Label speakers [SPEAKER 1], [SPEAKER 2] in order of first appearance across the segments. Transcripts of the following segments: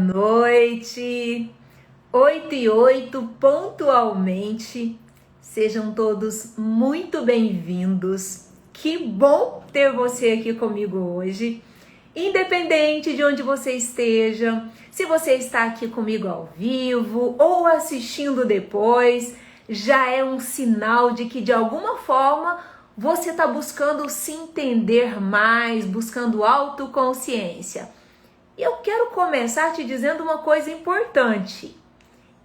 [SPEAKER 1] noite, 8h08 pontualmente. Sejam todos muito bem-vindos. Que bom ter você aqui comigo hoje. Independente de onde você esteja, se você está aqui comigo ao vivo ou assistindo depois, já é um sinal de que de alguma forma você está buscando se entender mais, buscando autoconsciência. E eu quero começar te dizendo uma coisa importante.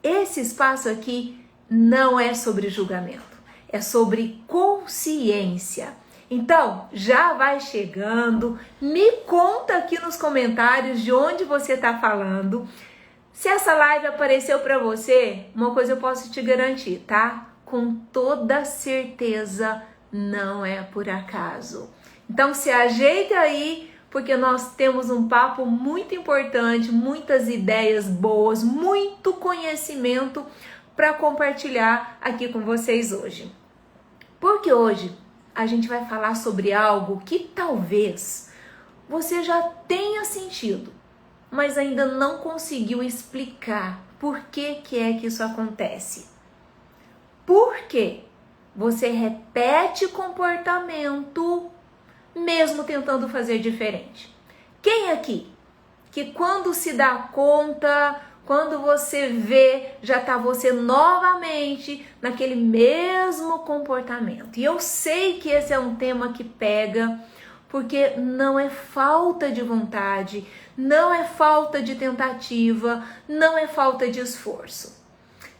[SPEAKER 1] Esse espaço aqui não é sobre julgamento, é sobre consciência. Então, já vai chegando, me conta aqui nos comentários de onde você está falando. Se essa live apareceu para você, uma coisa eu posso te garantir, tá? Com toda certeza não é por acaso. Então se ajeita aí, porque nós temos um papo muito importante, muitas ideias boas, muito conhecimento para compartilhar aqui com vocês hoje. Porque hoje a gente vai falar sobre algo que talvez você já tenha sentido, mas ainda não conseguiu explicar por que é que isso acontece. Por quê? Você repete comportamento mesmo tentando fazer diferente. Quem aqui que quando se dá conta, quando você vê, já tá você novamente naquele mesmo comportamento? E eu sei que esse é um tema que pega, porque não é falta de vontade, não é falta de tentativa, não é falta de esforço.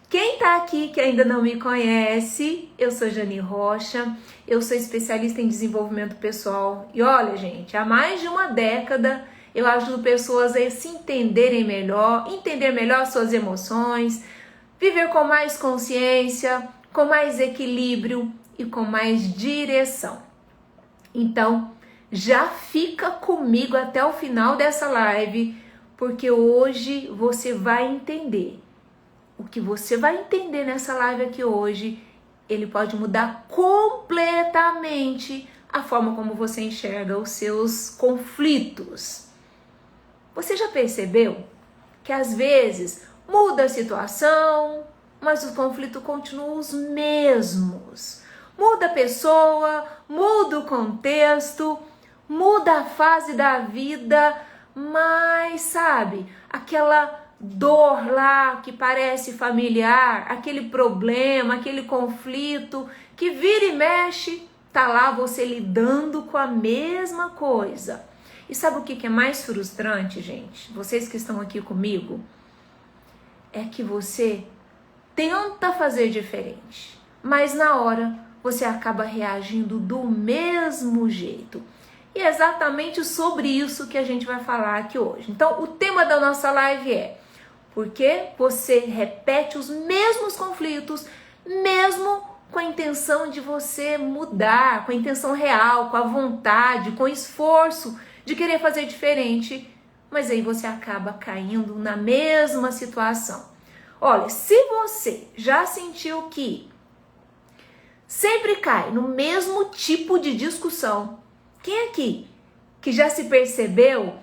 [SPEAKER 1] Quem tá aqui que ainda não me conhece, eu sou Jani Rocha, eu sou especialista em desenvolvimento pessoal. E olha, gente, há mais de uma década eu ajudo pessoas a se entenderem melhor, entender melhor suas emoções, viver com mais consciência, com mais equilíbrio e com mais direção. Então, já fica comigo até o final dessa live, porque hoje você vai entender. O que você vai entender nessa live aqui hoje, ele pode mudar completamente a forma como você enxerga os seus conflitos. Você já percebeu que às vezes muda a situação, mas os conflitos continuam os mesmos? Muda a pessoa, muda o contexto, muda a fase da vida, mas sabe, aquela dor lá que parece familiar, aquele problema, aquele conflito que vira e mexe, tá lá você lidando com a mesma coisa. E sabe o que é mais frustrante, gente? Vocês que estão aqui comigo, é que você tenta fazer diferente, mas na hora você acaba reagindo do mesmo jeito. E é exatamente sobre isso que a gente vai falar aqui hoje. Então, o tema da nossa live é: por que você repete os mesmos conflitos, mesmo com a intenção de você mudar, com a intenção real, com a vontade, com o esforço de querer fazer diferente, mas aí você acaba caindo na mesma situação. Olha, se você já sentiu que sempre cai no mesmo tipo de discussão, quem aqui que já se percebeu?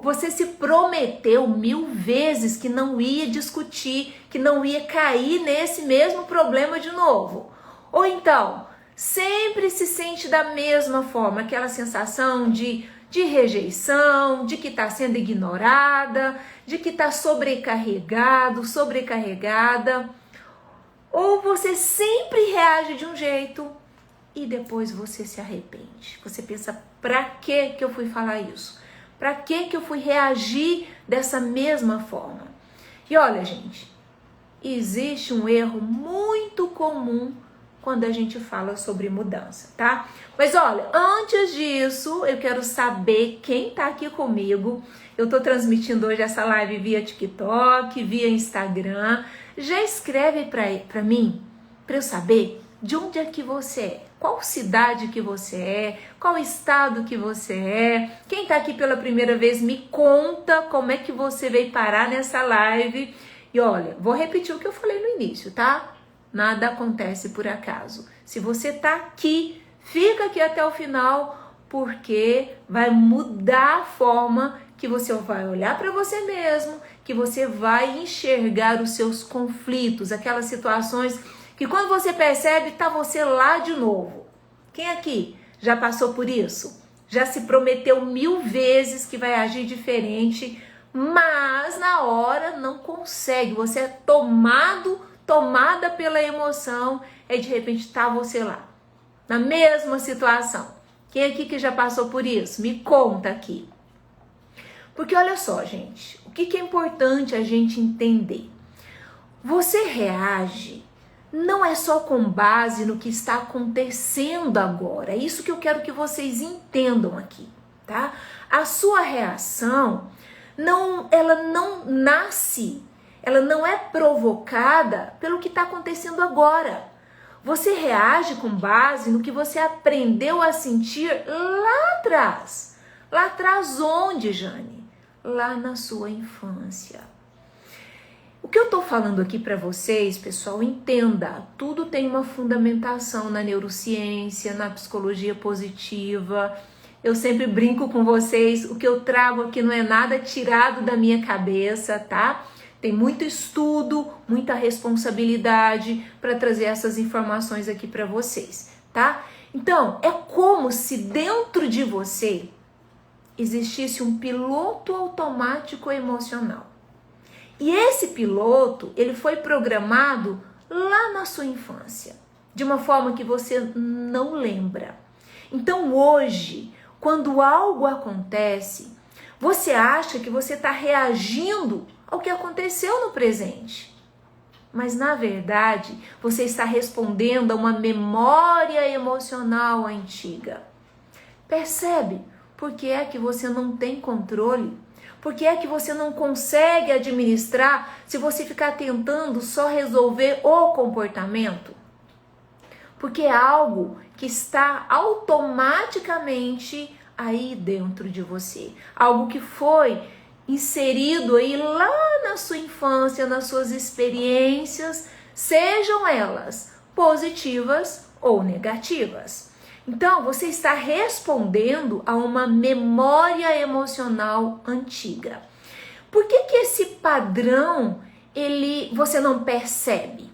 [SPEAKER 1] Você se prometeu 1000 vezes que não ia discutir, que não ia cair nesse mesmo problema de novo. Ou então, sempre se sente da mesma forma, aquela sensação de rejeição, de que está sendo ignorada, de que está sobrecarregado, sobrecarregada. Ou você sempre reage de um jeito e depois você se arrepende. Você pensa, pra que eu fui falar isso? Para que eu fui reagir dessa mesma forma? E olha, gente, existe um erro muito comum quando a gente fala sobre mudança, tá? Mas olha, antes disso, eu quero saber quem tá aqui comigo. Eu tô transmitindo hoje essa live via TikTok, via Instagram. Já escreve pra mim, para eu saber de onde é que você é. Qual cidade que você é, qual estado que você é. Quem tá aqui pela primeira vez, me conta como é que você veio parar nessa live. E olha, vou repetir o que eu falei no início, tá? Nada acontece por acaso. Se você tá aqui, fica aqui até o final, porque vai mudar a forma que você vai olhar para você mesmo, que você vai enxergar os seus conflitos, aquelas situações que quando você percebe, tá você lá de novo. Quem aqui já passou por isso? Já se prometeu 1000 vezes que vai agir diferente, mas na hora não consegue. Você é tomada pela emoção e de repente tá você lá, na mesma situação. Quem aqui que já passou por isso? Me conta aqui. Porque olha só, gente, o que é importante a gente entender? Você reage não é só com base no que está acontecendo agora. É isso que eu quero que vocês entendam aqui, tá? A sua reação, ela não nasce, ela não é provocada pelo que está acontecendo agora. Você reage com base no que você aprendeu a sentir lá atrás. Lá atrás onde, Jane? Lá na sua infância. O que eu tô falando aqui para vocês, pessoal, entenda, tudo tem uma fundamentação na neurociência, na psicologia positiva. Eu sempre brinco com vocês, o que eu trago aqui não é nada tirado da minha cabeça, tá? Tem muito estudo, muita responsabilidade para trazer essas informações aqui para vocês, tá? Então, é como se dentro de você existisse um piloto automático emocional. E esse piloto, ele foi programado lá na sua infância, de uma forma que você não lembra. Então hoje, quando algo acontece, você acha que você está reagindo ao que aconteceu no presente. Mas na verdade, você está respondendo a uma memória emocional antiga. Percebe por que é que você não tem controle? Por que é que você não consegue administrar se você ficar tentando só resolver o comportamento? Porque é algo que está automaticamente aí dentro de você. Algo que foi inserido aí lá na sua infância, nas suas experiências, sejam elas positivas ou negativas. Então, você está respondendo a uma memória emocional antiga. Por que esse padrão, você não percebe?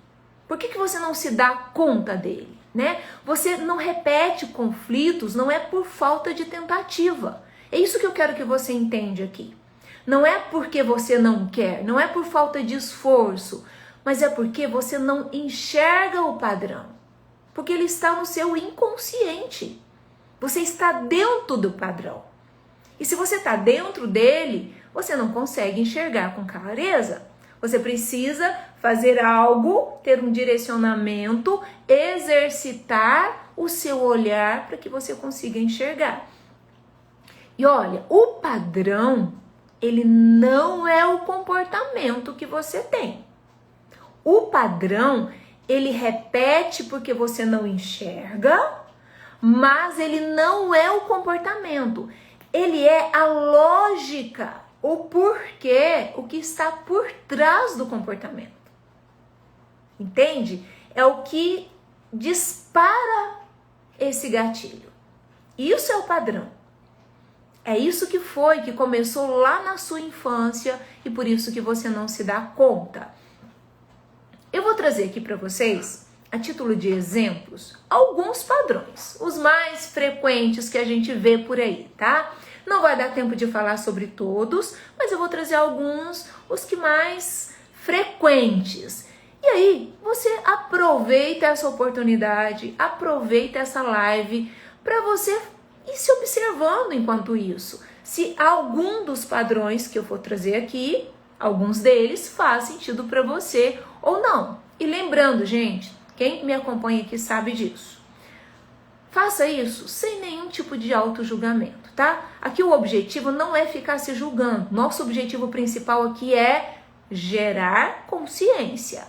[SPEAKER 1] Por que você não se dá conta dele, né? Você não repete conflitos, não é por falta de tentativa. É isso que eu quero que você entenda aqui. Não é porque você não quer, não é por falta de esforço, mas é porque você não enxerga o padrão. Porque ele está no seu inconsciente. Você está dentro do padrão. E se você está dentro dele, você não consegue enxergar com clareza. Você precisa fazer algo, ter um direcionamento, exercitar o seu olhar para que você consiga enxergar. E olha, o padrão, ele não é o comportamento que você tem. O padrão, ele repete porque você não enxerga, mas ele não é o comportamento. Ele é a lógica, o porquê, o que está por trás do comportamento. Entende? É o que dispara esse gatilho. Isso é o padrão. É isso que começou lá na sua infância e por isso que você não se dá conta. Eu vou trazer aqui para vocês, a título de exemplos, alguns padrões, os mais frequentes que a gente vê por aí, tá? Não vai dar tempo de falar sobre todos, mas eu vou trazer alguns, os que mais frequentes. E aí, você aproveita essa oportunidade, aproveita essa live para você ir se observando enquanto isso. Se algum dos padrões que eu vou trazer aqui, alguns deles faz sentido para você ou não. E lembrando, gente, quem me acompanha aqui sabe disso. Faça isso sem nenhum tipo de auto-julgamento, tá? Aqui o objetivo não é ficar se julgando. Nosso objetivo principal aqui é gerar consciência,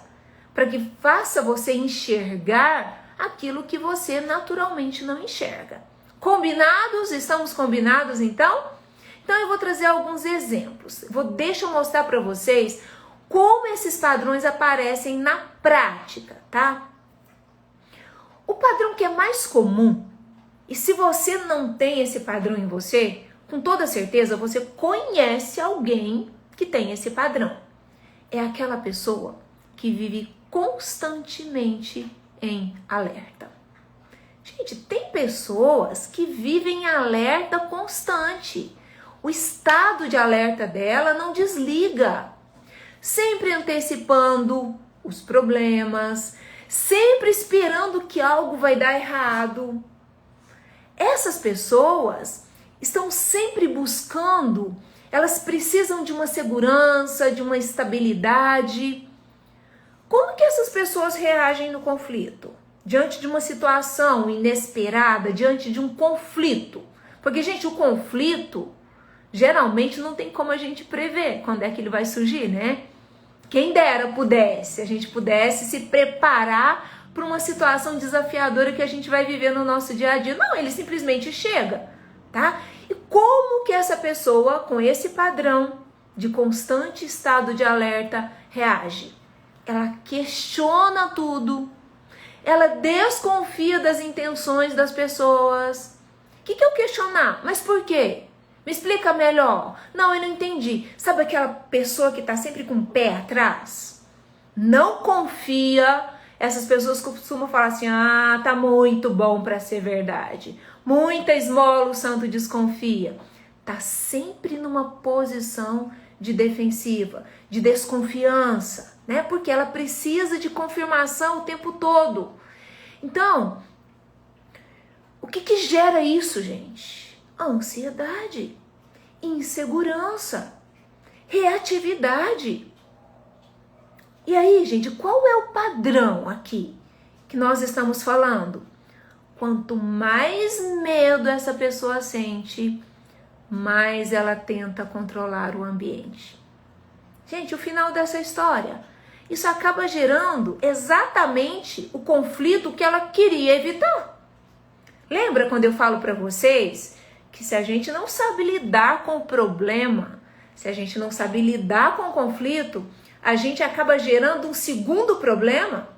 [SPEAKER 1] para que faça você enxergar aquilo que você naturalmente não enxerga. Combinados? Estamos combinados então? Então eu vou trazer alguns exemplos. Deixa eu mostrar para vocês como esses padrões aparecem na prática, tá? O padrão que é mais comum, e se você não tem esse padrão em você, Com toda certeza você conhece alguém que tem esse padrão. É aquela pessoa que vive constantemente em alerta. Gente, tem pessoas que vivem em alerta constante. O estado de alerta dela não desliga. Sempre antecipando os problemas, sempre esperando que algo vai dar errado. Essas pessoas estão sempre buscando, elas precisam de uma segurança, de uma estabilidade. Como que essas pessoas reagem no conflito? Diante de uma situação inesperada, diante de um conflito. Porque, gente, o conflito geralmente não tem como a gente prever quando é que ele vai surgir, né? Quem dera pudesse, a gente pudesse se preparar para uma situação desafiadora que a gente vai viver no nosso dia a dia. Não, ele simplesmente chega, tá? E como que essa pessoa com esse padrão de constante estado de alerta reage? Ela questiona tudo, ela desconfia das intenções das pessoas. O que é o questionar? Mas por quê? Me explica melhor. Não, eu não entendi. Sabe aquela pessoa que está sempre com o pé atrás? Não confia. Essas pessoas costumam falar assim, ah, tá muito bom para ser verdade. Muita esmola o santo desconfia. Tá sempre numa posição de defensiva, de desconfiança, né? Porque ela precisa de confirmação o tempo todo. Então, o que gera isso, gente? Ansiedade, insegurança, reatividade. E aí, gente, qual é o padrão aqui que nós estamos falando? Quanto mais medo essa pessoa sente, mais ela tenta controlar o ambiente. Gente, o final dessa história, isso acaba gerando exatamente o conflito que ela queria evitar. Lembra quando eu falo para vocês que se a gente não sabe lidar com o problema, se a gente não sabe lidar com o conflito, a gente acaba gerando um segundo problema?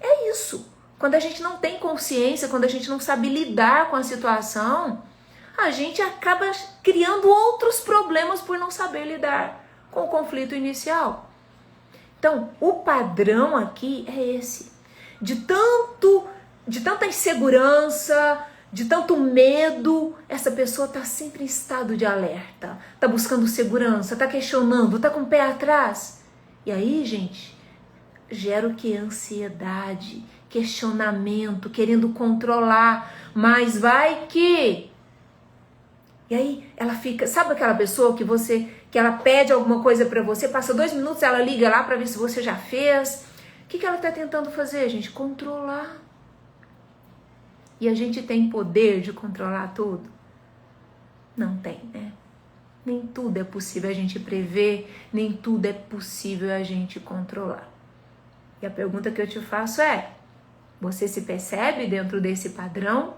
[SPEAKER 1] É isso. Quando a gente não tem consciência, quando a gente não sabe lidar com a situação, a gente acaba criando outros problemas por não saber lidar com o conflito inicial. Então, o padrão aqui é esse. De tanta insegurança, de tanto medo, essa pessoa está sempre em estado de alerta, está buscando segurança, está questionando, está com o pé atrás. E aí, gente, gera o que? Ansiedade, questionamento, querendo controlar, mas vai que... E aí ela fica, sabe aquela pessoa que ela pede alguma coisa para você, passa 2 minutos, ela liga lá para ver se você já fez. O que ela está tentando fazer, gente? Controlar. E a gente tem poder de controlar tudo? Não tem, né? Nem tudo é possível a gente prever, nem tudo é possível a gente controlar. E a pergunta que eu te faço é, você se percebe dentro desse padrão?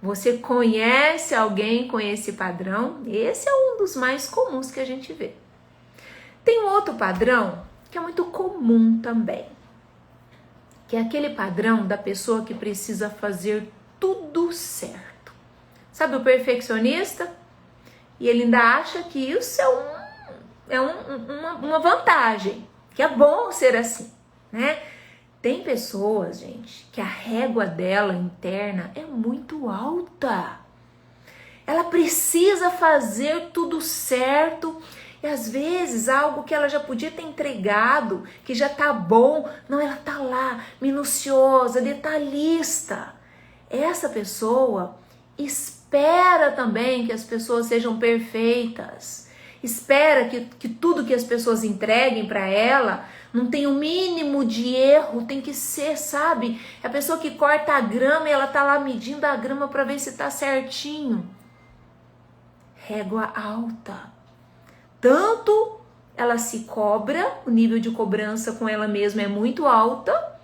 [SPEAKER 1] Você conhece alguém com esse padrão? Esse é um dos mais comuns que a gente vê. Tem um outro padrão que é muito comum também, que é aquele padrão da pessoa que precisa fazer tudo certo. Sabe o perfeccionista? E ele ainda acha que isso é uma vantagem, que é bom ser assim, né? Tem pessoas, gente, que a régua dela interna é muito alta. Ela precisa fazer tudo certo e às vezes algo que ela já podia ter entregado, que já tá bom, não, ela tá lá, minuciosa, detalhista. Essa pessoa espera também que as pessoas sejam perfeitas. Espera que tudo que as pessoas entreguem para ela não tem o mínimo de erro, tem que ser, sabe? É a pessoa que corta a grama e ela tá lá medindo a grama para ver se tá certinho. Régua alta. Tanto ela se cobra, o nível de cobrança com ela mesma é muito alta,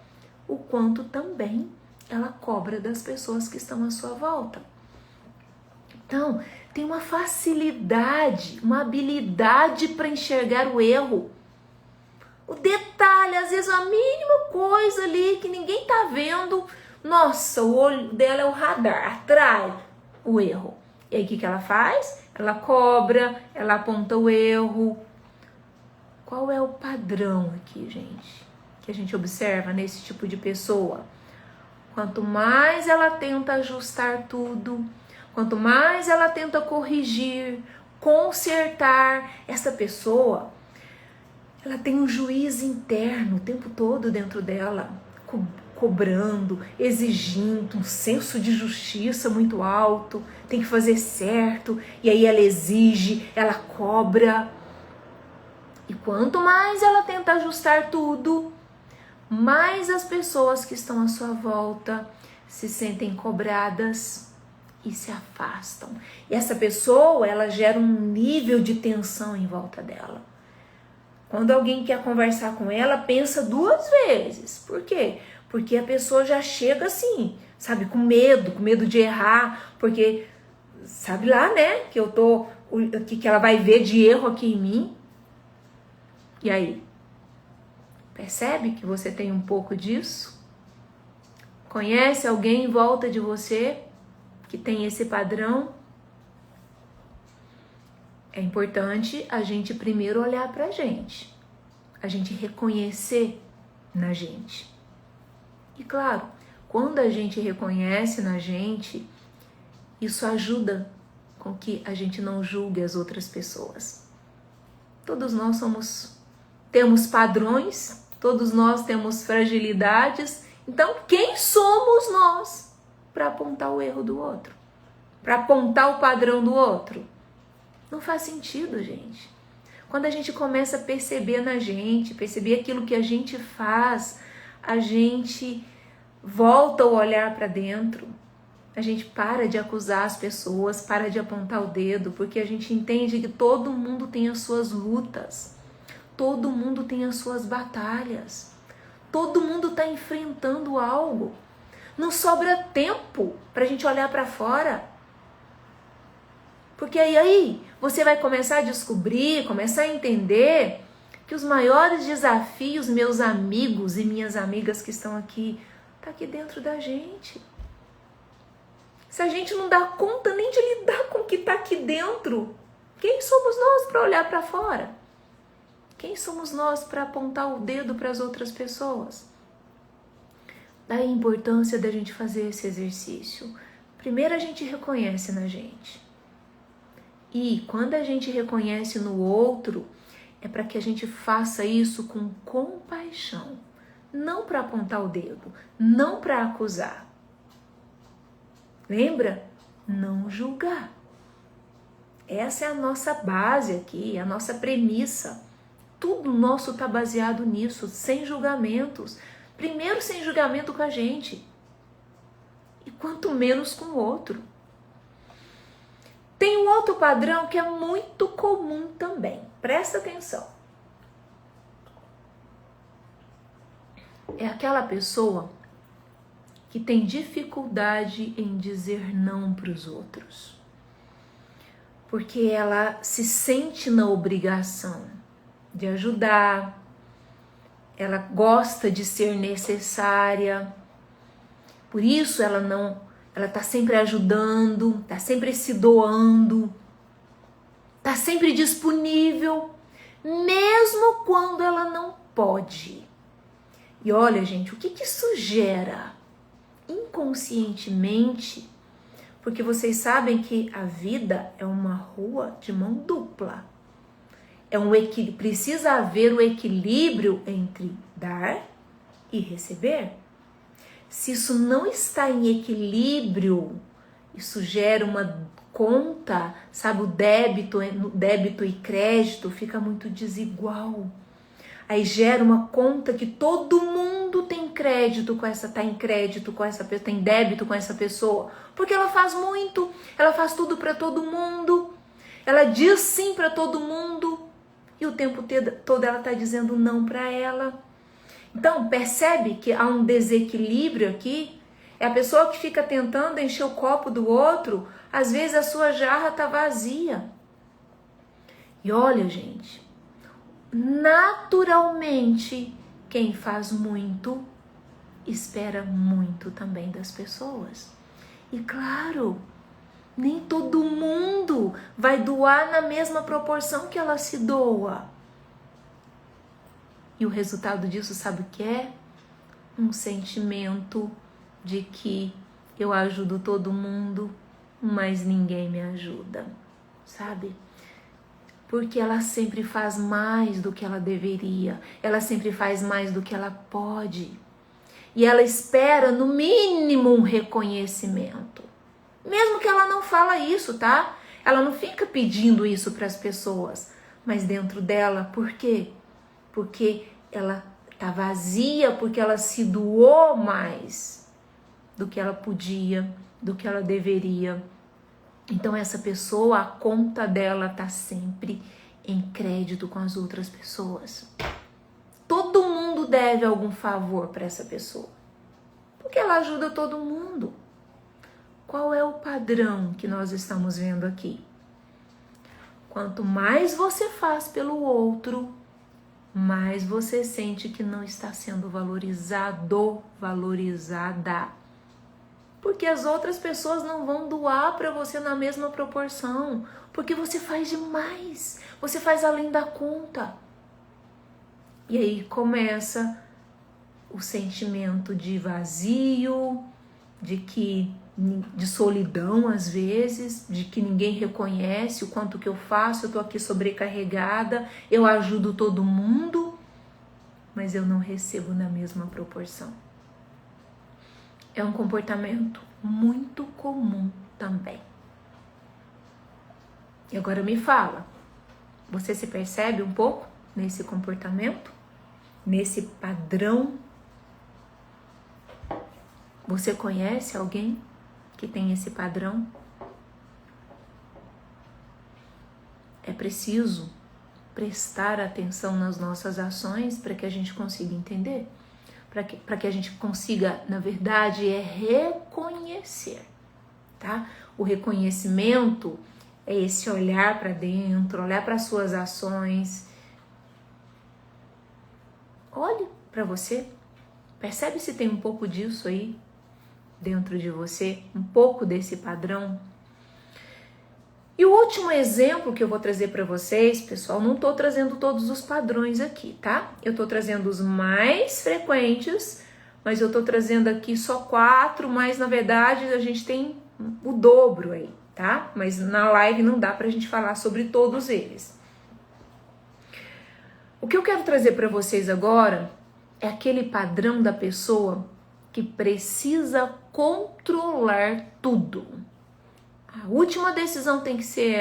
[SPEAKER 1] o quanto também ela cobra das pessoas que estão à sua volta. Então, tem uma facilidade, uma habilidade para enxergar o erro. O detalhe, às vezes a mínima coisa ali que ninguém tá vendo, nossa, o olho dela é o radar, atrai o erro. E aí o que ela faz? Ela cobra, ela aponta o erro. Qual é o padrão aqui, gente, que a gente observa nesse tipo de pessoa? Quanto mais ela tenta ajustar tudo, quanto mais ela tenta corrigir, consertar, essa pessoa, ela tem um juiz interno o tempo todo dentro dela, cobrando, exigindo, um senso de justiça muito alto, tem que fazer certo, e aí ela exige, ela cobra. E quanto mais ela tenta ajustar tudo, mais as pessoas que estão à sua volta se sentem cobradas e se afastam. E essa pessoa, ela gera um nível de tensão em volta dela. Quando alguém quer conversar com ela, pensa 2 vezes. Por quê? Porque a pessoa já chega assim, sabe, com medo de errar, porque sabe lá, né, que que ela vai ver de erro aqui em mim. E aí? Percebe que você tem um pouco disso? Conhece alguém em volta de você que tem esse padrão? É importante a gente primeiro olhar pra gente, a gente reconhecer na gente. E claro, quando a gente reconhece na gente, isso ajuda com que a gente não julgue as outras pessoas. Todos nós temos padrões, todos nós temos fragilidades. Então, quem somos nós para apontar o erro do outro? Para apontar o padrão do outro? Não faz sentido, gente. Quando a gente começa a perceber na gente, perceber aquilo que a gente faz, a gente volta o olhar para dentro. A gente para de acusar as pessoas, para de apontar o dedo, porque a gente entende que todo mundo tem as suas lutas. Todo mundo tem as suas batalhas. Todo mundo está enfrentando algo. Não sobra tempo para a gente olhar para fora. Porque aí você vai começar a descobrir, começar a entender que os maiores desafios, meus amigos e minhas amigas que estão aqui, tá aqui dentro da gente. Se a gente não dá conta nem de lidar com o que está aqui dentro, quem somos nós para olhar para fora? Quem somos nós para apontar o dedo para as outras pessoas? Daí a importância da gente fazer esse exercício. Primeiro a gente reconhece na gente. E quando a gente reconhece no outro, é para que a gente faça isso com compaixão. Não para apontar o dedo, não para acusar. Lembra? Não julgar. Essa é a nossa base aqui, a nossa premissa. Tudo nosso está baseado nisso, sem julgamentos. Primeiro, sem julgamento com a gente. E quanto menos com o outro. Tem um outro padrão que é muito comum também. Presta atenção. É aquela pessoa que tem dificuldade em dizer não para os outros. Porque ela se sente na obrigação de ajudar, ela gosta de ser necessária, por isso ela tá sempre ajudando, tá sempre se doando, tá sempre disponível, mesmo quando ela não pode. E olha, gente, o que isso gera? Inconscientemente, porque vocês sabem que a vida é uma rua de mão dupla. Precisa haver o equilíbrio entre dar e receber. Se isso não está em equilíbrio, isso gera uma conta, sabe, o débito e crédito fica muito desigual. Aí gera uma conta que todo mundo tem crédito com essa, tá em crédito com essa pessoa, tem débito com essa pessoa, porque ela faz muito, ela faz tudo para todo mundo, ela diz sim para todo mundo e o tempo todo ela tá dizendo não para ela. Então percebe que há um desequilíbrio aqui. É a pessoa que fica tentando encher o copo do outro, às vezes a sua jarra tá vazia. E olha, gente, naturalmente, quem faz muito, espera muito também das pessoas. E claro, Nem todo mundo vai doar na mesma proporção que ela se doa. E o resultado disso, sabe o que é? Um sentimento de que eu ajudo todo mundo, mas ninguém me ajuda, sabe? Porque ela sempre faz mais do que ela deveria, ela sempre faz mais do que ela pode. E ela espera, no mínimo, um reconhecimento. Mesmo que ela não fala isso, tá? Ela não fica pedindo isso para as pessoas. Mas dentro dela, por quê? Porque ela tá vazia, porque ela se doou mais do que ela podia, do que ela deveria. Então essa pessoa, a conta dela tá sempre em crédito com as outras pessoas. Todo mundo deve algum favor para essa pessoa, porque ela ajuda todo mundo. Qual é o padrão que nós estamos vendo aqui? Quanto mais você faz pelo outro, mais você sente que não está sendo valorizado, valorizada. Porque as outras pessoas não vão doar para você na mesma proporção, porque você faz demais, você faz além da conta. E aí começa o sentimento de vazio, de solidão às vezes, de que ninguém reconhece o quanto que eu faço, eu tô aqui sobrecarregada, eu ajudo todo mundo, mas eu não recebo na mesma proporção. É um comportamento muito comum também. E agora me fala, você se percebe um pouco nesse comportamento? Nesse padrão? Você conhece alguém que tem esse padrão? É preciso prestar atenção nas nossas ações para que a gente consiga entender, para que a gente consiga, na verdade, reconhecer, tá? O reconhecimento é esse olhar para dentro, olhar para as suas ações. Olhe para você, percebe se tem um pouco disso aí dentro de você, um pouco desse padrão. E o último exemplo que eu vou trazer para vocês, pessoal, não estou trazendo todos os padrões aqui, tá? Eu estou trazendo os mais frequentes, mas eu estou trazendo aqui só 4, mas na verdade a gente tem o dobro aí, tá? Mas na live não dá pra gente falar sobre todos eles. O que eu quero trazer para vocês agora é aquele padrão da pessoa que precisa controlar tudo. A última decisão tem que ser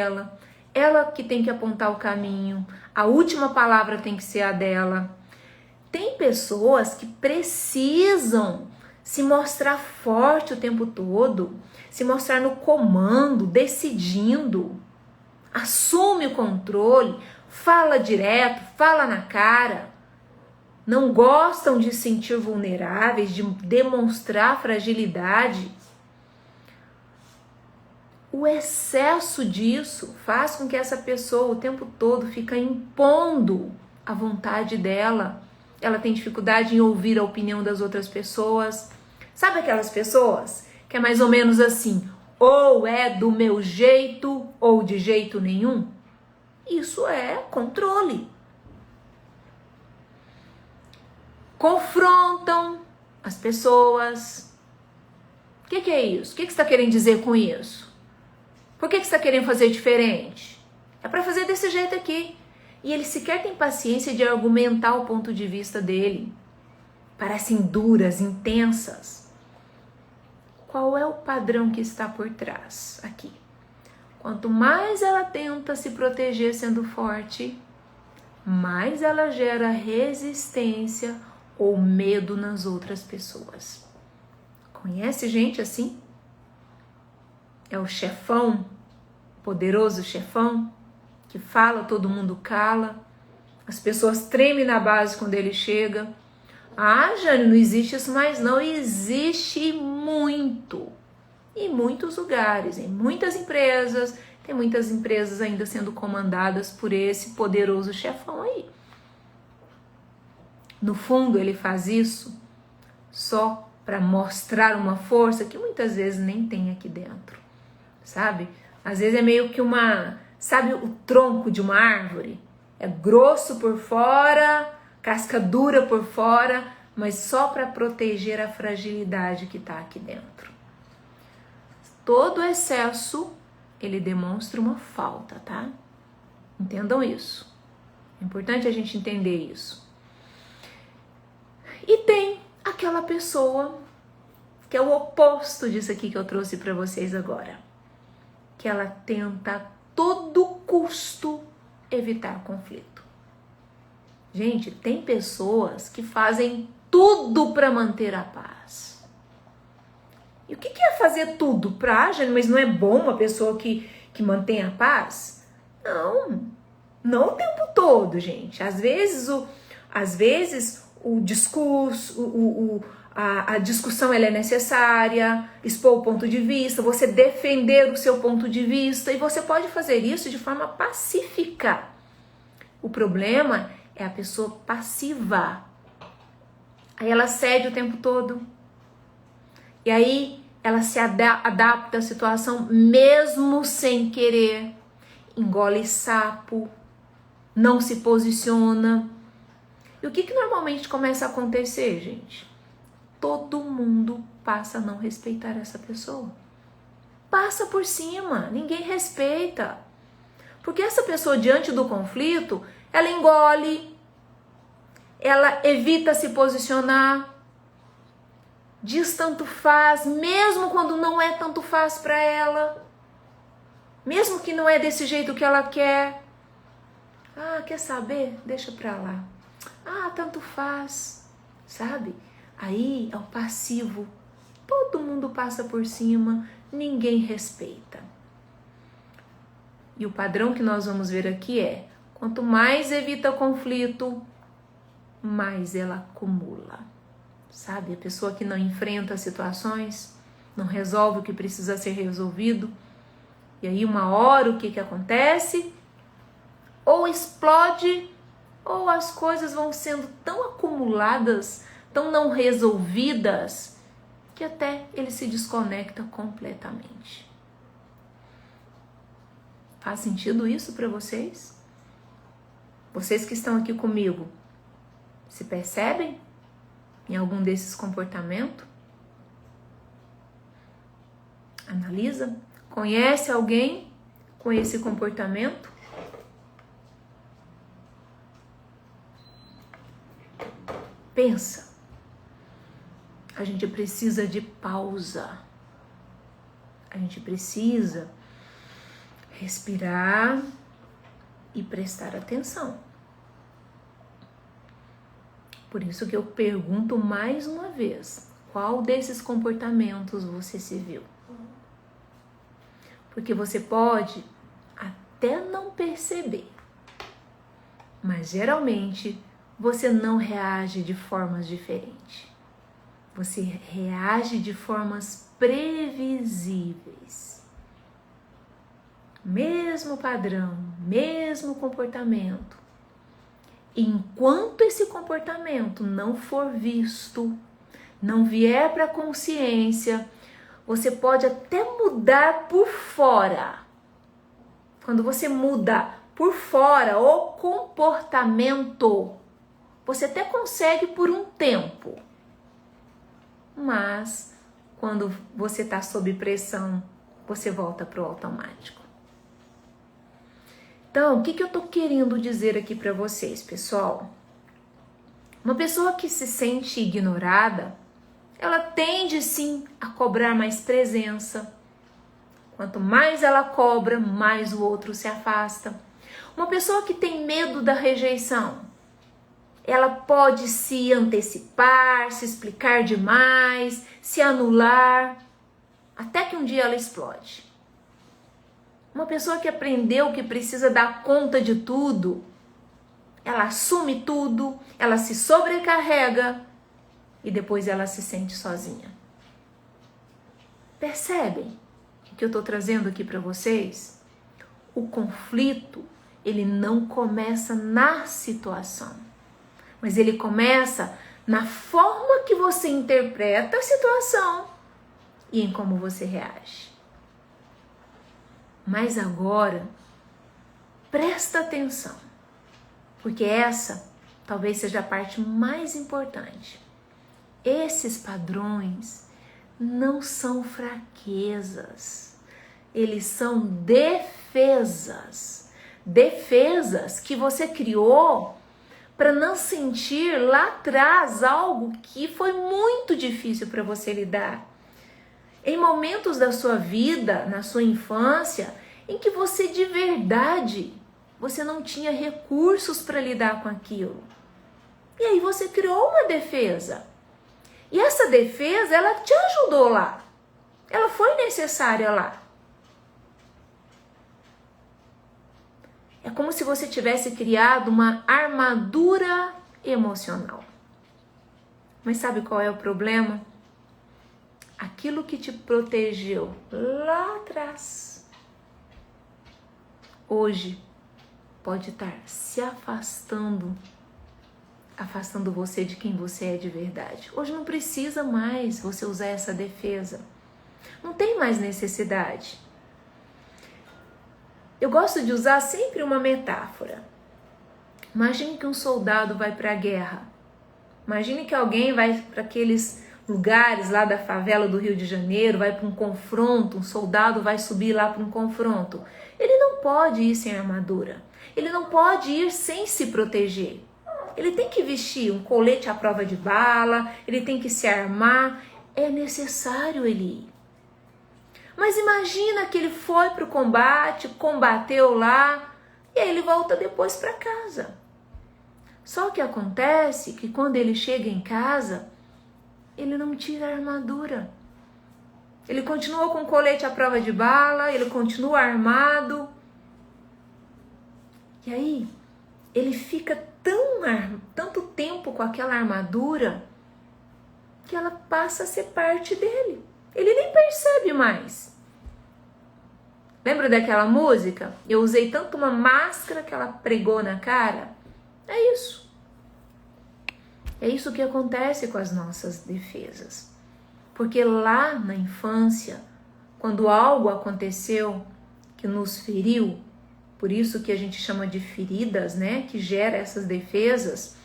[SPEAKER 1] ela que tem que apontar o caminho, a última palavra tem que ser a dela. Tem pessoas que precisam se mostrar forte o tempo todo, se mostrar no comando, decidindo, assume o controle, fala direto, fala na cara. Não gostam de se sentir vulneráveis, de demonstrar fragilidade. O excesso disso faz com que essa pessoa o tempo todo fica impondo a vontade dela. Ela tem dificuldade em ouvir a opinião das outras pessoas. Sabe aquelas pessoas que é mais ou menos assim, ou é do meu jeito ou de jeito nenhum? Isso é controle. Confrontam as pessoas. O que é isso? O que você está querendo dizer com isso? Por que você está querendo fazer diferente? É para fazer desse jeito aqui. E ele sequer tem paciência de argumentar o ponto de vista dele. Parecem duras, intensas. Qual é o padrão que está por trás aqui? Quanto mais ela tenta se proteger sendo forte, mais ela gera resistência ou medo nas outras pessoas. Conhece gente assim? É o chefão, poderoso chefão, que fala, todo mundo cala. As pessoas tremem na base quando ele chega. Ah, Jane, não existe isso mais não. Existe muito. Em muitos lugares, em muitas empresas. Tem muitas empresas ainda sendo comandadas por esse poderoso chefão aí. No fundo, ele faz isso só para mostrar uma força que muitas vezes nem tem aqui dentro. sabe? Às vezes é meio que sabe o tronco de uma árvore? É grosso por fora, casca dura por fora, mas só para proteger a fragilidade que está aqui dentro. Todo excesso, ele demonstra uma falta, tá? Entendam isso. É importante a gente entender isso. E tem aquela pessoa que é o oposto disso aqui que eu trouxe para vocês agora. Que ela tenta a todo custo evitar conflito. Gente, tem pessoas que fazem tudo para manter a paz. E o que é fazer tudo pra, gente? Mas não é bom uma pessoa que mantém a paz? Não o tempo todo, gente. Às vezes o discurso, a discussão ela é necessária, expor o ponto de vista, você defender o seu ponto de vista, e você pode fazer isso de forma pacífica. O problema é a pessoa passiva. Aí ela cede o tempo todo. E aí ela se adapta à situação mesmo sem querer. Engole sapo, não se posiciona. E o que normalmente começa a acontecer, gente? Todo mundo passa a não respeitar essa pessoa. Passa por cima, ninguém respeita. Porque essa pessoa, diante do conflito, ela engole, ela evita se posicionar, diz tanto faz, mesmo quando não é tanto faz para ela, mesmo que não é desse jeito que ela quer. Quer saber? Deixa pra lá. Tanto faz, sabe? Aí é o passivo. Todo mundo passa por cima, ninguém respeita. E o padrão que nós vamos ver aqui é: quanto mais evita conflito, mais ela acumula. Sabe? A pessoa que não enfrenta as situações, não resolve o que precisa ser resolvido. E aí uma hora o que acontece? Ou explode, ou as coisas vão sendo tão acumuladas, tão não resolvidas, que até ele se desconecta completamente. Faz sentido isso para vocês? Vocês que estão aqui comigo, se percebem em algum desses comportamentos? Analisa. Conhece alguém com esse comportamento? Pensa. A gente precisa de pausa. A gente precisa respirar e prestar atenção. Por isso que eu pergunto mais uma vez: qual desses comportamentos você se viu? Porque você pode até não perceber, mas geralmente você não reage de formas diferentes. Você reage de formas previsíveis. Mesmo padrão, mesmo comportamento. Enquanto esse comportamento não for visto, não vier para a consciência, você pode até mudar por fora. Quando você muda por fora o comportamento, você até consegue por um tempo. Mas quando você está sob pressão, você volta para o automático. Então, o que eu estou querendo dizer aqui para vocês, pessoal? Uma pessoa que se sente ignorada, ela tende sim a cobrar mais presença. Quanto mais ela cobra, mais o outro se afasta. Uma pessoa que tem medo da rejeição, ela pode se antecipar, se explicar demais, se anular, até que um dia ela explode. Uma pessoa que aprendeu que precisa dar conta de tudo, ela assume tudo, ela se sobrecarrega e depois ela se sente sozinha. Percebem o que eu estou trazendo aqui para vocês? O conflito, ele não começa na situação, mas ele começa na forma que você interpreta a situação e em como você reage. Mas agora, presta atenção, porque essa talvez seja a parte mais importante. Esses padrões não são fraquezas, eles são defesas. Defesas que você criou para não sentir lá atrás algo que foi muito difícil para você lidar. Em momentos da sua vida, na sua infância, em que você de verdade, você não tinha recursos para lidar com aquilo. E aí você criou uma defesa. E essa defesa, ela te ajudou lá. Ela foi necessária lá. É como se você tivesse criado uma armadura emocional. Mas sabe qual é o problema? Aquilo que te protegeu lá atrás, hoje pode estar se afastando você de quem você é de verdade. Hoje não precisa mais você usar essa defesa. Não tem mais necessidade. Eu gosto de usar sempre uma metáfora. Imagine que um soldado vai para a guerra. Imagine que alguém vai para aqueles lugares lá da favela do Rio de Janeiro, vai para um confronto, um soldado vai subir lá para um confronto. Ele não pode ir sem armadura. Ele não pode ir sem se proteger. Ele tem que vestir um colete à prova de bala, ele tem que se armar. É necessário ele ir. Mas imagina que ele foi para o combate, combateu lá, e aí ele volta depois para casa. Só que acontece que quando ele chega em casa, ele não tira a armadura. Ele continua com o colete à prova de bala, ele continua armado. E aí, ele fica tanto tempo com aquela armadura que ela passa a ser parte dele. Ele nem percebe mais. Lembra daquela música? Eu usei tanto uma máscara que ela pregou na cara. É isso. É isso que acontece com as nossas defesas. Porque lá na infância, quando algo aconteceu que nos feriu, por isso que a gente chama de feridas, né? Que gera essas defesas,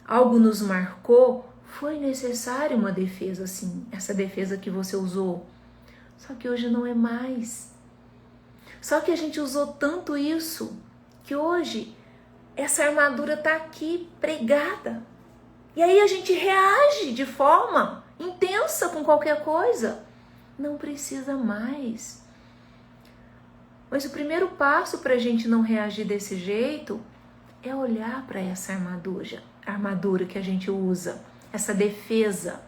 [SPEAKER 1] algo nos marcou, foi necessário uma defesa assim, essa defesa que você usou. Só que hoje não é mais. Só que a gente usou tanto isso, que hoje essa armadura está aqui pregada. E aí a gente reage de forma intensa com qualquer coisa. Não precisa mais. Mas o primeiro passo para a gente não reagir desse jeito é olhar para essa armadura que a gente usa, essa defesa.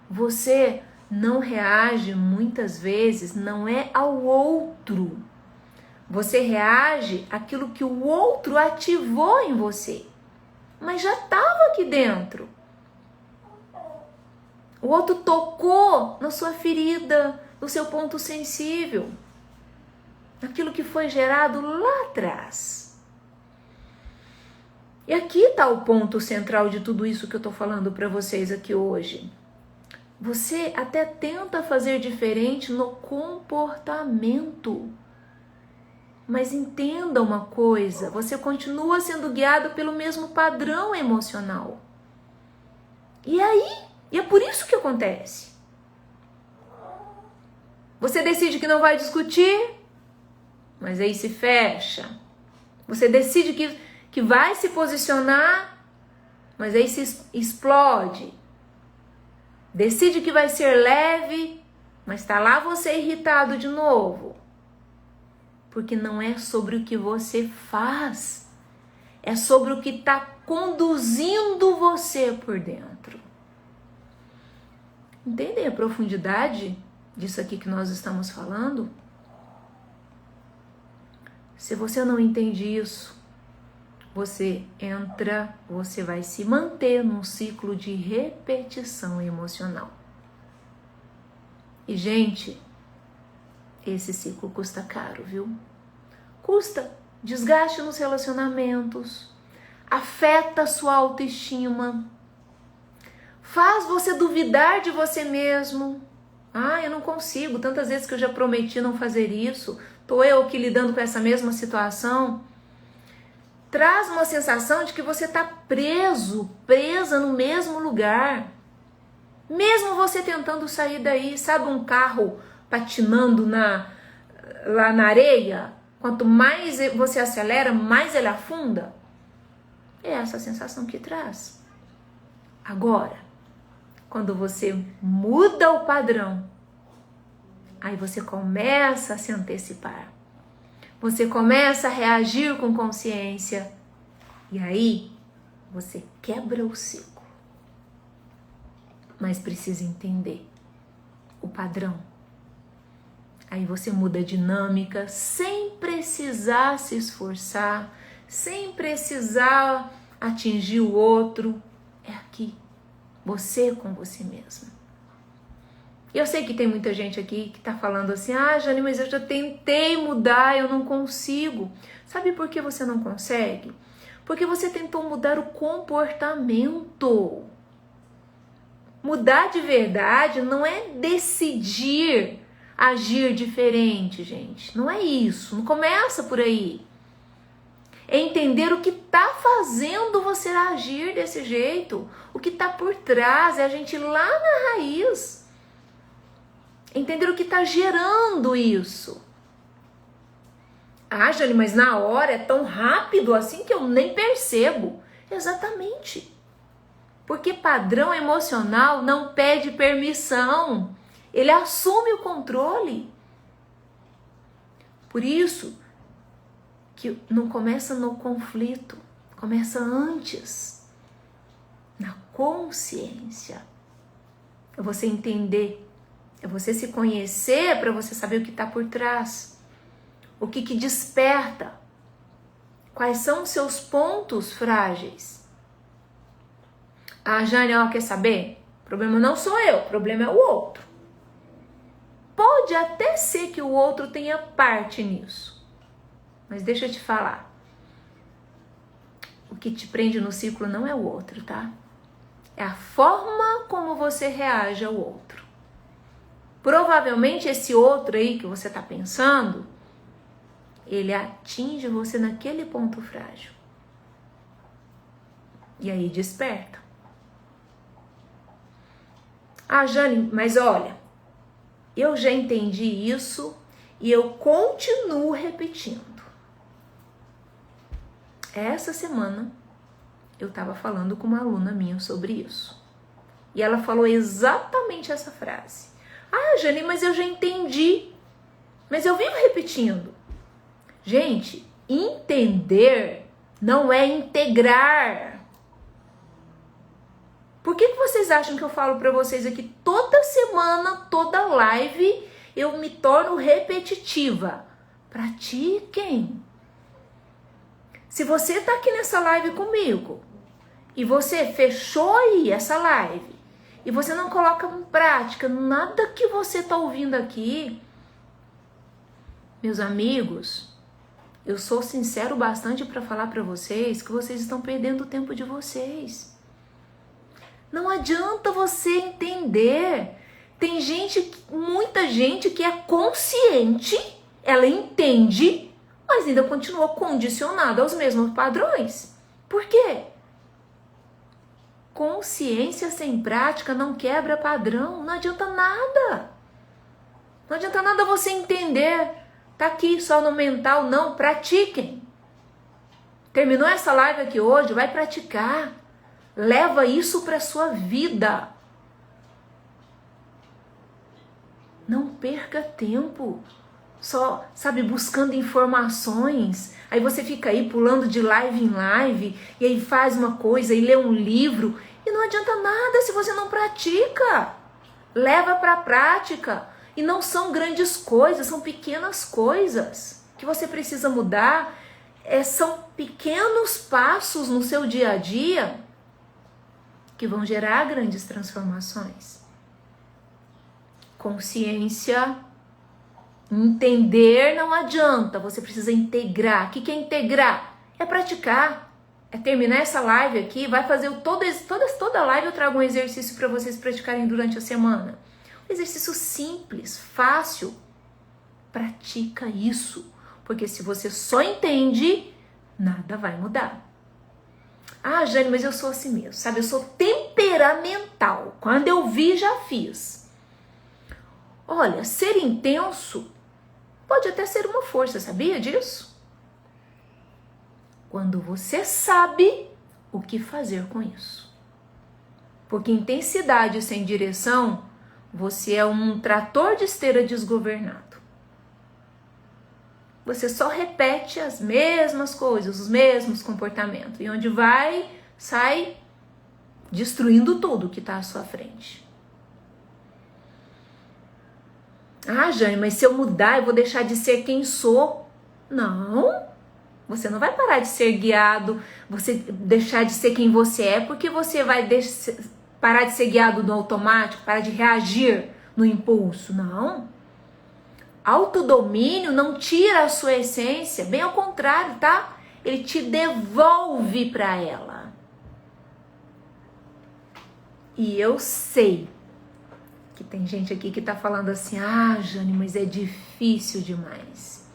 [SPEAKER 1] Você não reage muitas vezes, não é ao outro. Você reage àquilo que o outro ativou em você. Mas já estava aqui dentro. O outro tocou na sua ferida, no seu ponto sensível, naquilo que foi gerado lá atrás. E aqui está o ponto central de tudo isso que eu estou falando para vocês aqui hoje. Você até tenta fazer diferente no comportamento. Mas entenda uma coisa, você continua sendo guiado pelo mesmo padrão emocional. E aí? E é por isso que acontece. Você decide que não vai discutir, mas aí se fecha. Você decide que vai se posicionar, mas aí se explode. Decide que vai ser leve, mas está lá você irritado de novo. Porque não é sobre o que você faz, é sobre o que está conduzindo você por dentro. Entendem a profundidade disso aqui que nós estamos falando? Se você não entende isso, você vai se manter num ciclo de repetição emocional. E, gente, esse ciclo custa caro, viu? Custa desgaste nos relacionamentos, afeta a sua autoestima, faz você duvidar de você mesmo. Ah, eu não consigo, tantas vezes que eu já prometi não fazer isso. Tô eu aqui lidando com essa mesma situação. Traz uma sensação de que você tá presa no mesmo lugar. Mesmo você tentando sair daí, sabe um carro patinando lá na areia? Quanto mais você acelera, mais ele afunda. É essa sensação que traz. Agora, quando você muda o padrão, aí você começa a se antecipar. Você começa a reagir com consciência. E aí, você quebra o ciclo. Mas precisa entender o padrão. Aí você muda a dinâmica sem precisar se esforçar, sem precisar atingir o outro. É aqui, você com você mesmo. Eu sei que tem muita gente aqui que tá falando assim, ah, Jane, mas eu já tentei mudar, eu não consigo. Sabe por que você não consegue? Porque você tentou mudar o comportamento. Mudar de verdade não é decidir agir diferente, gente. Não é isso. Não começa por aí. É entender o que está fazendo você agir desse jeito. O que está por trás. É a gente ir lá na raiz. Entender o que está gerando isso. Ah, Jane, mas na hora é tão rápido assim que eu nem percebo. Exatamente. Porque padrão emocional não pede permissão. Ele assume o controle. Por isso que não começa no conflito, começa antes, na consciência. É você entender, é você se conhecer para você saber o que está por trás. O que desperta. Quais são os seus pontos frágeis. Ah, Jane, quer saber? O problema não sou eu, o problema é o outro. Pode até ser que o outro tenha parte nisso. Mas deixa eu te falar. O que te prende no ciclo não é o outro, tá? É a forma como você reage ao outro. Provavelmente esse outro aí que você tá pensando, ele atinge você naquele ponto frágil. E aí desperta. Ah, Jane, mas olha, eu já entendi isso e eu continuo repetindo. Essa semana eu estava falando com uma aluna minha sobre isso. E ela falou exatamente essa frase. Ah, Jane, mas eu já entendi. Mas eu vivo repetindo. Gente, entender não é integrar. Por que vocês acham que eu falo para vocês aqui toda semana, toda live, eu me torno repetitiva? Pratiquem. Se você tá aqui nessa live comigo e você fechou aí essa live e você não coloca em prática nada que você tá ouvindo aqui, meus amigos, eu sou sincero bastante para falar para vocês que vocês estão perdendo o tempo de vocês. Não adianta você entender. Tem gente, muita gente que é consciente, ela entende, mas ainda continua condicionada aos mesmos padrões. Por quê? Consciência sem prática não quebra padrão, não adianta nada. Não adianta nada você entender. Tá aqui só no mental, não, pratiquem. Terminou essa live aqui hoje, vai praticar. Leva isso para sua vida. Não perca tempo. Só, sabe, buscando informações. Aí você fica aí pulando de live em live. E aí faz uma coisa e lê um livro. E não adianta nada se você não pratica. Leva para a prática. E não são grandes coisas, são pequenas coisas que você precisa mudar. São pequenos passos no seu dia a dia que vão gerar grandes transformações. Consciência, entender não adianta, você precisa integrar. O que é integrar? É praticar, é terminar essa live aqui, vai fazer toda live eu trago um exercício para vocês praticarem durante a semana. Exercício simples, fácil. Pratica isso, porque se você só entende, nada vai mudar. Ah, Jane, mas eu sou assim mesmo, sabe? Eu sou temperamental. Quando eu vi, já fiz. Olha, ser intenso pode até ser uma força, sabia disso? Quando você sabe o que fazer com isso. Porque intensidade sem direção, você é um trator de esteira desgovernado. Você só repete as mesmas coisas, os mesmos comportamentos. E onde vai, sai destruindo tudo que está à sua frente. Ah, Jane, mas se eu mudar, eu vou deixar de ser quem sou. Não, você não vai parar de ser guiado, você deixar de ser quem você é, porque você vai parar de ser guiado no automático, parar de reagir no impulso. Não. Autodomínio não tira a sua essência, bem ao contrário, tá? Ele te devolve para ela. E eu sei que tem gente aqui que tá falando assim, ah, Jane, mas é difícil demais.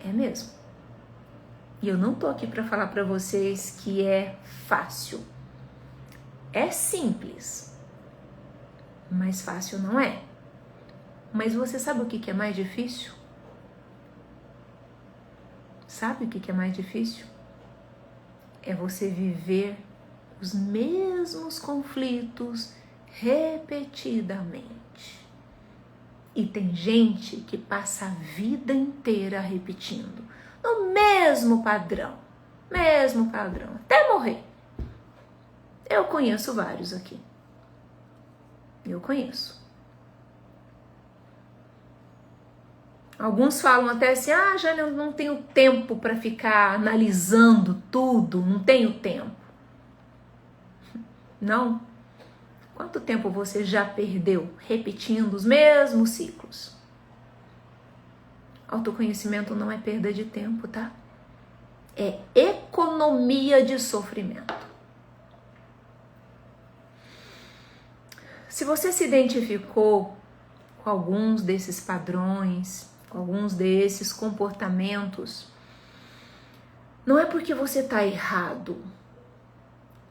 [SPEAKER 1] É mesmo. E eu não tô aqui para falar para vocês que é fácil. É simples, mas fácil não é. Mas você sabe o que é mais difícil? Sabe o que é mais difícil? É você viver os mesmos conflitos repetidamente. E tem gente que passa a vida inteira repetindo no mesmo padrão, até morrer. Eu conheço vários aqui. Eu conheço. Alguns falam até assim, ah, Jane, eu não tenho tempo para ficar analisando tudo, não tenho tempo. Não? Quanto tempo você já perdeu repetindo os mesmos ciclos? Autoconhecimento não é perda de tempo, tá? É economia de sofrimento. Se você se identificou com alguns desses padrões, com alguns desses comportamentos, não é porque você está errado,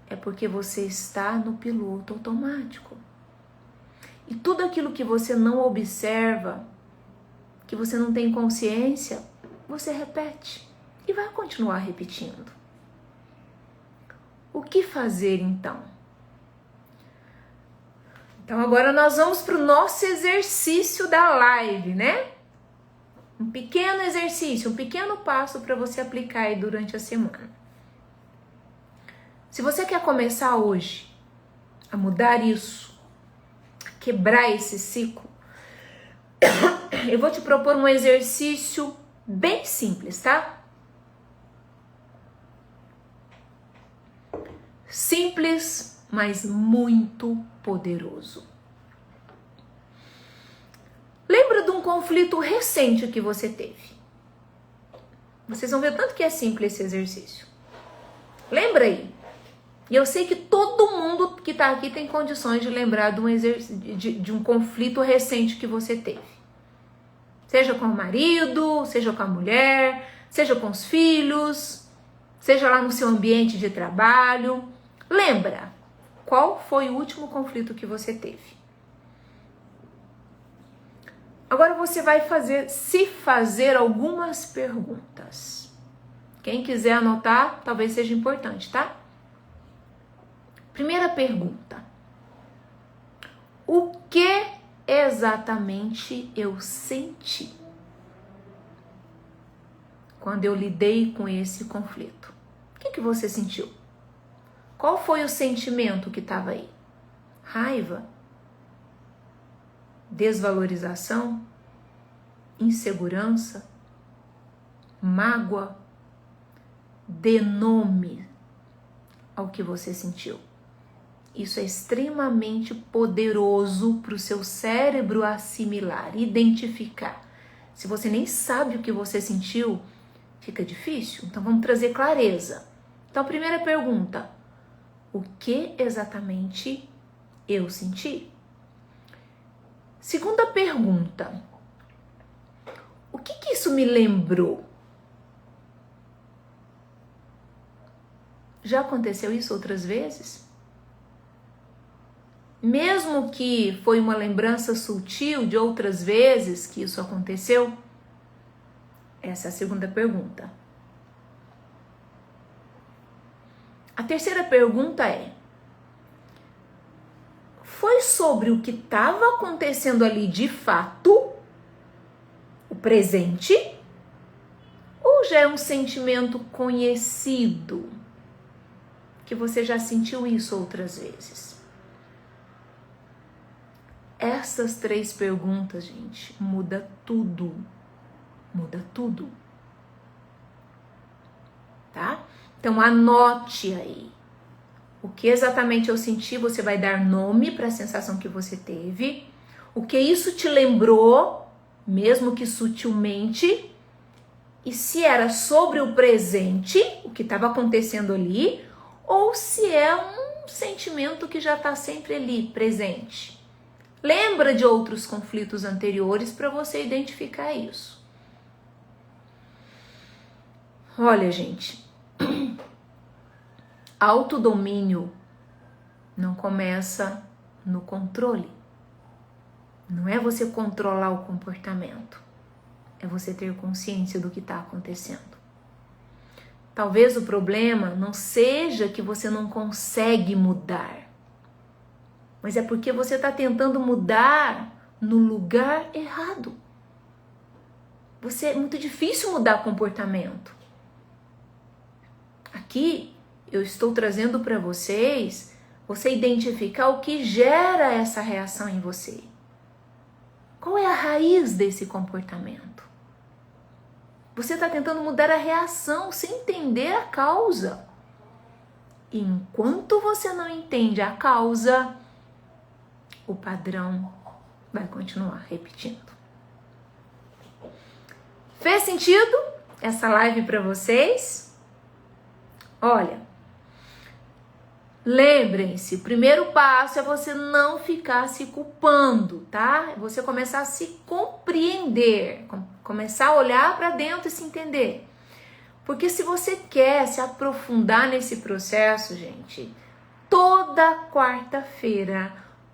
[SPEAKER 1] é porque você está no piloto automático. E tudo aquilo que você não observa, que você não tem consciência, você repete e vai continuar repetindo. O que fazer então? Então agora nós vamos para o nosso exercício da live, né? Um pequeno exercício, um pequeno passo para você aplicar aí durante a semana. Se você quer começar hoje a mudar isso, a quebrar esse ciclo, eu vou te propor um exercício bem simples, tá? Simples, mas muito poderoso. Lembra de um conflito recente que você teve? Vocês vão ver tanto que é simples esse exercício. Lembra aí? E eu sei que todo mundo que tá aqui tem condições de lembrar de um conflito recente que você teve. Seja com o marido, seja com a mulher, seja com os filhos, seja lá no seu ambiente de trabalho. Lembra qual foi o último conflito que você teve? Agora você vai se fazer algumas perguntas. Quem quiser anotar, talvez seja importante, tá? Primeira pergunta. O que exatamente eu senti quando eu lidei com esse conflito? O que você sentiu? Qual foi o sentimento que estava aí? Raiva? Desvalorização? Insegurança? Mágoa? Dê nome ao que você sentiu. Isso é extremamente poderoso para o seu cérebro assimilar, identificar. Se você nem sabe o que você sentiu, fica difícil. Então vamos trazer clareza. Então, primeira pergunta: o que exatamente eu senti? Segunda pergunta. O que isso me lembrou? Já aconteceu isso outras vezes? Mesmo que foi uma lembrança sutil de outras vezes que isso aconteceu? Essa é a segunda pergunta. A terceira pergunta é: foi sobre o que estava acontecendo ali de fato, o presente, ou já é um sentimento conhecido, que você já sentiu isso outras vezes? Essas três perguntas, gente, muda tudo. Muda tudo. Tá? Então anote aí. O que exatamente eu senti, você vai dar nome para a sensação que você teve. O que isso te lembrou, mesmo que sutilmente. E se era sobre o presente, o que estava acontecendo ali, ou se é um sentimento que já está sempre ali, presente. Lembra de outros conflitos anteriores para você identificar isso. Olha, gente, autodomínio não começa no controle. Não é você controlar o comportamento. É você ter consciência do que está acontecendo. Talvez o problema não seja que você não consegue mudar, mas é porque você está tentando mudar no lugar errado. É muito difícil mudar comportamento. Aqui eu estou trazendo para você identificar o que gera essa reação em você. Qual é a raiz desse comportamento? Você está tentando mudar a reação sem entender a causa. E enquanto você não entende a causa, o padrão vai continuar repetindo. Fez sentido essa live para vocês? Olha, lembrem-se, o primeiro passo é você não ficar se culpando, tá? É você começar a se compreender, começar a olhar para dentro e se entender. Porque se você quer se aprofundar nesse processo, gente, toda quarta-feira,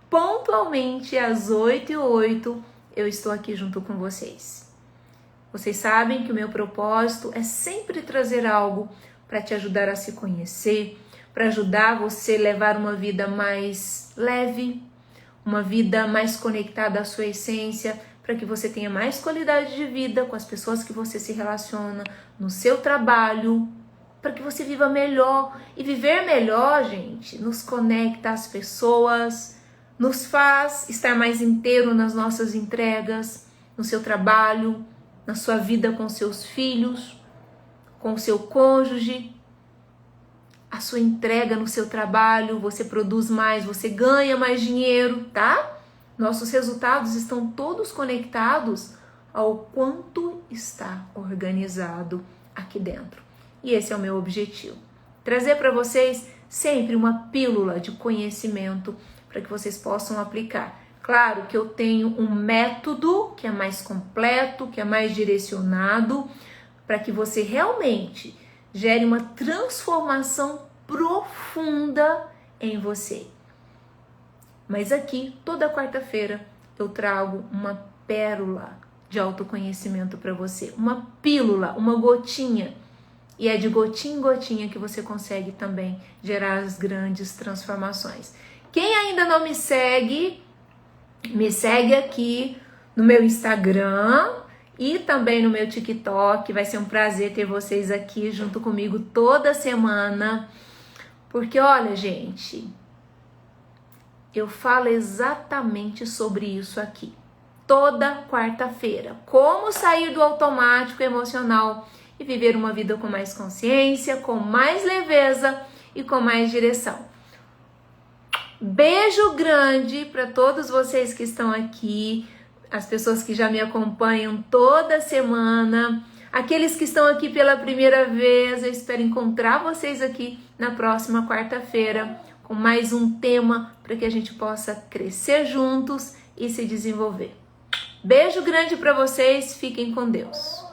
[SPEAKER 1] pontualmente às 8h08, eu estou aqui junto com vocês. Vocês sabem que o meu propósito é sempre trazer algo para te ajudar a se conhecer, para ajudar você a levar uma vida mais leve, uma vida mais conectada à sua essência, para que você tenha mais qualidade de vida com as pessoas que você se relaciona, no seu trabalho, para que você viva melhor. E viver melhor, gente, nos conecta às pessoas, nos faz estar mais inteiro nas nossas entregas, no seu trabalho, na sua vida com seus filhos, com o seu cônjuge. A sua entrega no seu trabalho, você produz mais, você ganha mais dinheiro, tá? Nossos resultados estão todos conectados ao quanto está organizado aqui dentro. E esse é o meu objetivo. Trazer para vocês sempre uma pílula de conhecimento para que vocês possam aplicar. Claro que eu tenho um método que é mais completo, que é mais direcionado, para que você realmente gere uma transformação profunda em você. Mas aqui, toda quarta-feira, eu trago uma pérola de autoconhecimento para você. Uma pílula, uma gotinha. E é de gotinha em gotinha que você consegue também gerar as grandes transformações. Quem ainda não me segue aqui no meu Instagram e também no meu TikTok. Vai ser um prazer ter vocês aqui junto comigo toda semana. Porque olha, gente, eu falo exatamente sobre isso aqui. Toda quarta-feira. Como sair do automático emocional e viver uma vida com mais consciência, com mais leveza e com mais direção. Beijo grande para todos vocês que estão aqui, as pessoas que já me acompanham toda semana, aqueles que estão aqui pela primeira vez. Eu espero encontrar vocês aqui na próxima quarta-feira com mais um tema para que a gente possa crescer juntos e se desenvolver. Beijo grande para vocês, fiquem com Deus.